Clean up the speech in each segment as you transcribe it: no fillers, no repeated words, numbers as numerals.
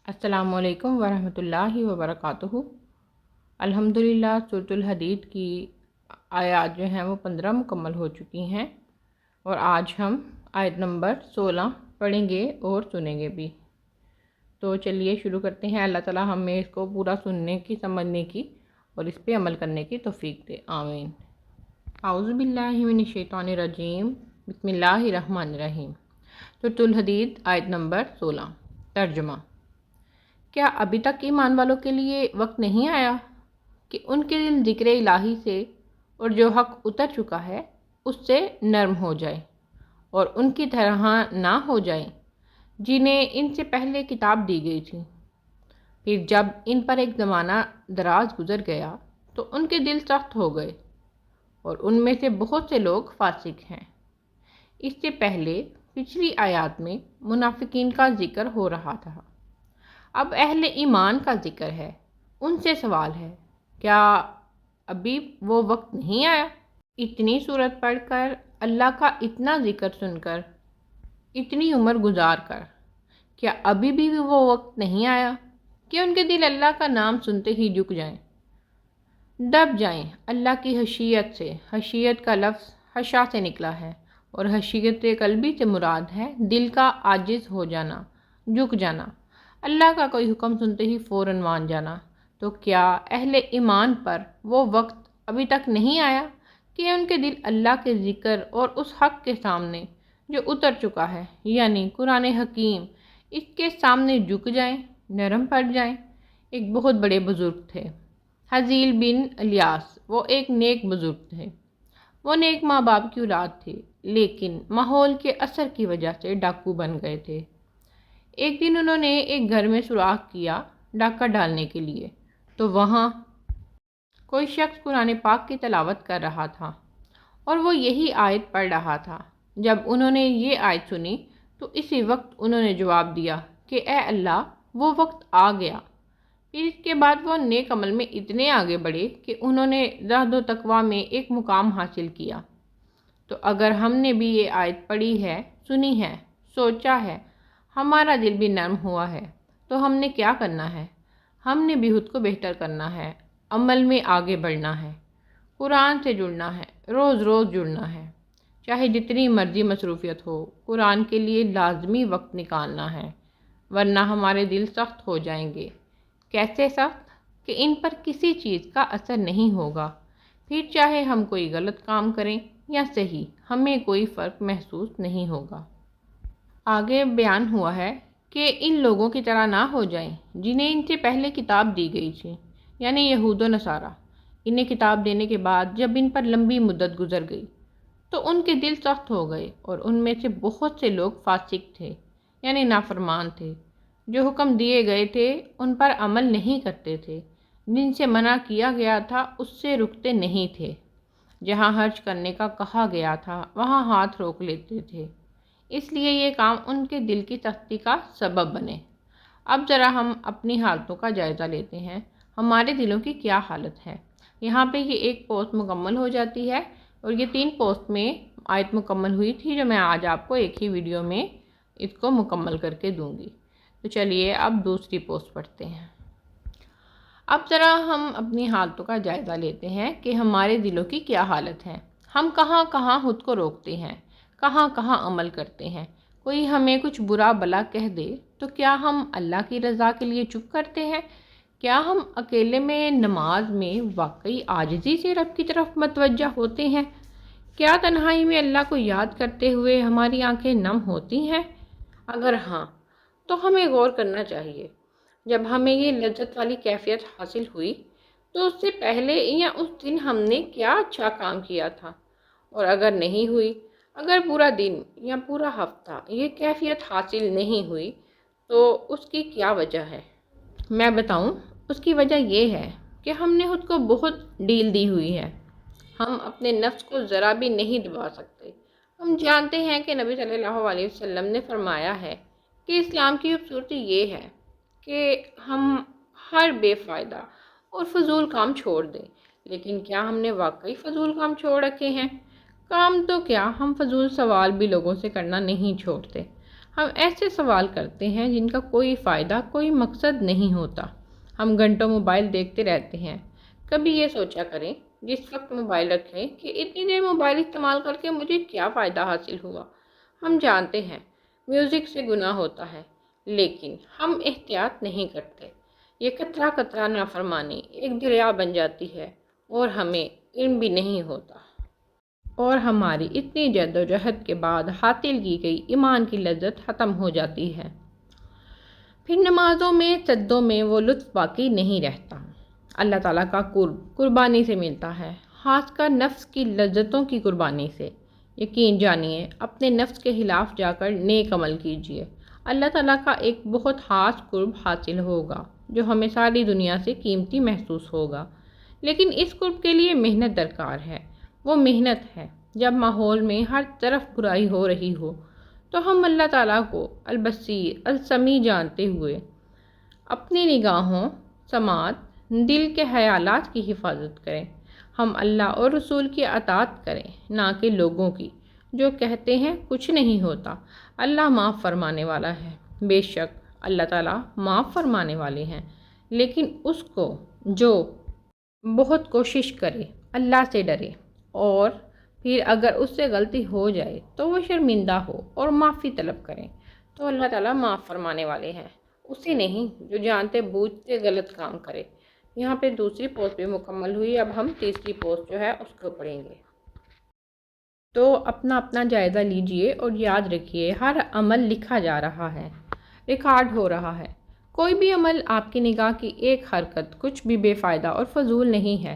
السلام علیکم ورحمۃ اللہ وبرکاتہ۔ الحمدللہ سورۃ الحدید کی آیات جو ہیں وہ 15 مکمل ہو چکی ہیں، اور آج ہم آیت نمبر 16 پڑھیں گے اور سنیں گے بھی۔ تو چلیے شروع کرتے ہیں۔ اللہ تعالی ہمیں اس کو پورا سننے کی، سمجھنے کی اور اس پہ عمل کرنے کی توفیق دے، آمین۔ اعوذ باللہ من الشیطان الرجیم، بسم اللہ الرحمن الرحیم۔ سورۃ الحدید آیت نمبر 16۔ ترجمہ: کیا ابھی تک ایمان والوں کے لیے وقت نہیں آیا کہ ان کے دل ذکر الہی سے اور جو حق اتر چکا ہے اس سے نرم ہو جائے، اور ان کی طرح نہ ہو جائیں جنہیں ان سے پہلے کتاب دی گئی تھی؟ پھر جب ان پر ایک زمانہ دراز گزر گیا تو ان کے دل سخت ہو گئے، اور ان میں سے بہت سے لوگ فاسق ہیں۔ اس سے پہلے پچھلی آیات میں منافقین کا ذکر ہو رہا تھا، اب اہل ایمان کا ذکر ہے۔ ان سے سوال ہے، کیا ابھی وہ وقت نہیں آیا؟ اتنی صورت پڑھ کر، اللہ کا اتنا ذکر سن کر، اتنی عمر گزار کر، کیا ابھی بھی وہ وقت نہیں آیا کہ ان کے دل اللہ کا نام سنتے ہی جھک جائیں، دب جائیں اللہ کی خشیت سے؟ خشیت کا لفظ خشا سے نکلا ہے، اور خشیت قلبی سے مراد ہے دل کا عاجز ہو جانا، جھک جانا، اللہ کا کوئی حکم سنتے ہی فوراً مان جانا۔ تو کیا اہل ایمان پر وہ وقت ابھی تک نہیں آیا کہ ان کے دل اللہ کے ذکر اور اس حق کے سامنے جو اتر چکا ہے، یعنی قرآن حکیم، اس کے سامنے جھک جائیں، نرم پڑ جائیں؟ ایک بہت بڑے بزرگ تھے، حزیل بن الیاس۔ وہ ایک نیک بزرگ تھے، وہ نیک ماں باپ کی اولاد تھے، لیکن ماحول کے اثر کی وجہ سے ڈاکو بن گئے تھے۔ ایک دن انہوں نے ایک گھر میں سوراخ کیا ڈاکہ ڈالنے کے لیے، تو وہاں کوئی شخص قرآن پاک کی تلاوت کر رہا تھا، اور وہ یہی آیت پڑھ رہا تھا۔ جب انہوں نے یہ آیت سنی تو اسی وقت انہوں نے جواب دیا کہ اے اللہ، وہ وقت آ گیا۔ پھر اس کے بعد وہ نیک عمل میں اتنے آگے بڑھے کہ انہوں نے زہد و تقویٰ میں ایک مقام حاصل کیا۔ تو اگر ہم نے بھی یہ آیت پڑھی ہے، سنی ہے، سوچا ہے، ہمارا دل بھی نرم ہوا ہے، تو ہم نے کیا کرنا ہے؟ ہم نے بھی خود کو بہتر کرنا ہے، عمل میں آگے بڑھنا ہے، قرآن سے جڑنا ہے، روز روز جڑنا ہے، چاہے جتنی مرضی مصروفیت ہو، قرآن کے لیے لازمی وقت نکالنا ہے، ورنہ ہمارے دل سخت ہو جائیں گے۔ کیسے سخت؟ کہ ان پر کسی چیز کا اثر نہیں ہوگا، پھر چاہے ہم کوئی غلط کام کریں یا صحیح، ہمیں کوئی فرق محسوس نہیں ہوگا۔ آگے بیان ہوا ہے کہ ان لوگوں کی طرح نہ ہو جائیں جنہیں ان سے پہلے کتاب دی گئی تھی، یعنی یہود و نصارہ۔ انہیں کتاب دینے کے بعد جب ان پر لمبی مدت گزر گئی تو ان کے دل سخت ہو گئے، اور ان میں سے بہت سے لوگ فاسق تھے، یعنی نافرمان تھے، جو حکم دیے گئے تھے ان پر عمل نہیں کرتے تھے، جن سے منع کیا گیا تھا اس سے رکتے نہیں تھے، جہاں خرچ کرنے کا کہا گیا تھا وہاں ہاتھ روک لیتے تھے، اس لیے یہ کام ان کے دل کی سختی کا سبب بنے۔ اب ذرا ہم اپنی حالتوں کا جائزہ لیتے ہیں، ہمارے دلوں کی کیا حالت ہے۔ یہاں پہ یہ ایک پوسٹ مکمل ہو جاتی ہے، اور یہ 3 پوسٹ میں آیت مکمل ہوئی تھی، جو میں آج آپ کو ایک ہی ویڈیو میں اس کو مکمل کر کے دوں گی۔ تو چلیے اب دوسری پوسٹ پڑھتے ہیں۔ اب ذرا ہم اپنی حالتوں کا جائزہ لیتے ہیں کہ ہمارے دلوں کی کیا حالت ہے، ہم کہاں کہاں خود کو روکتے ہیں، کہاں کہاں عمل کرتے ہیں۔ کوئی ہمیں کچھ برا بلا کہہ دے تو کیا ہم اللہ کی رضا کے لیے چپ کرتے ہیں؟ کیا ہم اکیلے میں نماز میں واقعی عاجزی سے رب کی طرف متوجہ ہوتے ہیں؟ کیا تنہائی میں اللہ کو یاد کرتے ہوئے ہماری آنکھیں نم ہوتی ہیں؟ اگر ہاں تو ہمیں غور کرنا چاہیے، جب ہمیں یہ لذت والی کیفیت حاصل ہوئی تو اس سے پہلے یا اس دن ہم نے کیا اچھا کام کیا تھا؟ اور اگر نہیں ہوئی، اگر پورا دن یا پورا ہفتہ یہ کیفیت حاصل نہیں ہوئی تو اس کی کیا وجہ ہے؟ میں بتاؤں، اس کی وجہ یہ ہے کہ ہم نے خود کو بہت ڈھیل دی ہوئی ہے۔ ہم اپنے نفس کو ذرا بھی نہیں دبا سکتے۔ ہم جانتے ہیں کہ نبی صلی اللہ علیہ وسلم نے فرمایا ہے کہ اسلام کی خوبصورتی یہ ہے کہ ہم ہر بے فائدہ اور فضول کام چھوڑ دیں، لیکن کیا ہم نے واقعی فضول کام چھوڑ رکھے ہیں؟ کام تو کیا، ہم فضول سوال بھی لوگوں سے کرنا نہیں چھوڑتے۔ ہم ایسے سوال کرتے ہیں جن کا کوئی فائدہ، کوئی مقصد نہیں ہوتا۔ ہم گھنٹوں موبائل دیکھتے رہتے ہیں۔ کبھی یہ سوچا کریں جس وقت موبائل رکھیں کہ اتنی دیر موبائل استعمال کر کے مجھے کیا فائدہ حاصل ہوا۔ ہم جانتے ہیں میوزک سے گناہ ہوتا ہے، لیکن ہم احتیاط نہیں کرتے۔ یہ قطرہ قطرہ نافرمانی ایک دریا بن جاتی ہے اور ہمیں علم بھی نہیں ہوتا، اور ہماری اتنی جد و جہد کے بعد حاصل کی گئی ایمان کی لذت ختم ہو جاتی ہے۔ پھر نمازوں میں، سجدوں میں وہ لطف باقی نہیں رہتا۔ اللہ تعالیٰ کا قرب قربانی سے ملتا ہے، خاص کر نفس کی لذتوں کی قربانی سے۔ یقین جانیے، اپنے نفس کے خلاف جا کر نیک عمل کیجیے، اللہ تعالیٰ کا ایک بہت خاص قرب حاصل ہوگا جو ہمیں ساری دنیا سے قیمتی محسوس ہوگا۔ لیکن اس قرب کے لیے محنت درکار ہے۔ وہ محنت ہے جب ماحول میں ہر طرف برائی ہو رہی ہو تو ہم اللہ تعالیٰ کو البصیر السمیع جانتے ہوئے اپنی نگاہوں، سماعت، دل کے خیالات کی حفاظت کریں۔ ہم اللہ اور رسول کی اطاعت کریں، نہ کہ لوگوں کی، جو کہتے ہیں کچھ نہیں ہوتا۔ اللہ معاف فرمانے والا ہے۔ بے شک اللہ تعالیٰ معاف فرمانے والے ہیں، لیکن اس کو جو بہت کوشش کرے، اللہ سے ڈرے، اور پھر اگر اس سے غلطی ہو جائے تو وہ شرمندہ ہو اور معافی طلب کریں، تو اللہ تعالیٰ معاف فرمانے والے ہیں۔ اسے نہیں جو جانتے بوجھتے غلط کام کرے۔ یہاں پہ دوسری پوسٹ بھی مکمل ہوئی، اب ہم تیسری پوسٹ جو ہے اس کو پڑھیں گے۔ تو اپنا اپنا جائزہ لیجئے اور یاد رکھیے، ہر عمل لکھا جا رہا ہے، ریکارڈ ہو رہا ہے۔ کوئی بھی عمل آپ کی نگاہ کی ایک حرکت کچھ بھی بے فائدہ اور فضول نہیں ہے۔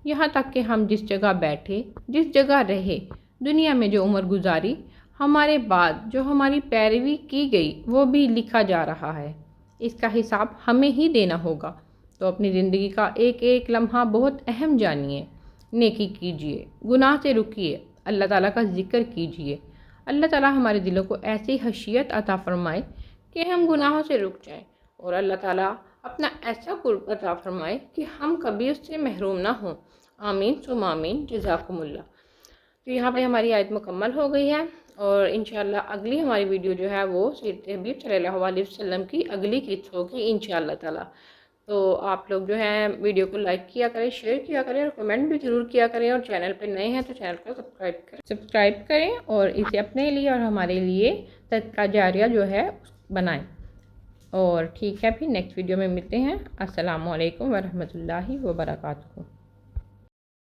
یہاں تک کہ ہم جس جگہ بیٹھے، جس جگہ رہے، دنیا میں جو عمر گزاری، ہمارے بعد جو ہماری پیروی کی گئی، وہ بھی لکھا جا رہا ہے۔ اس کا حساب ہمیں ہی دینا ہوگا۔ تو اپنی زندگی کا ایک ایک لمحہ بہت اہم جانیے، نیکی کیجیے، گناہ سے رکیے، اللہ تعالیٰ کا ذکر کیجیے۔ اللہ تعالیٰ ہمارے دلوں کو ایسی خشیت عطا فرمائے کہ ہم گناہوں سے رک جائیں، اور اللہ تعالیٰ اپنا ایسا قرب عطا فرمائے کہ ہم کبھی اس سے محروم نہ ہوں۔ آمین ثم آمین، جزاکم اللہ۔ تو یہاں پہ ہماری آیت مکمل ہو گئی ہے، اور انشاءاللہ اگلی ہماری ویڈیو جو ہے وہ سیرت حبیب صلی اللہ علیہ وسلم کی اگلی قسط ہوگی انشاءاللہ تعالیٰ۔ تو آپ لوگ جو ہیں ویڈیو کو لائک کیا کریں، شیئر کیا کریں، اور کمنٹ بھی ضرور کیا کریں، اور چینل پہ نئے ہیں تو چینل کو سبسکرائب کریں اور اسے اپنے لیے اور ہمارے لیے صدقہ جاریہ جو ہے بنائیں۔ اور ٹھیک ہے، پھر نیکسٹ ویڈیو میں ملتے ہیں۔ السلام علیکم ورحمۃ اللہ وبرکاتہ۔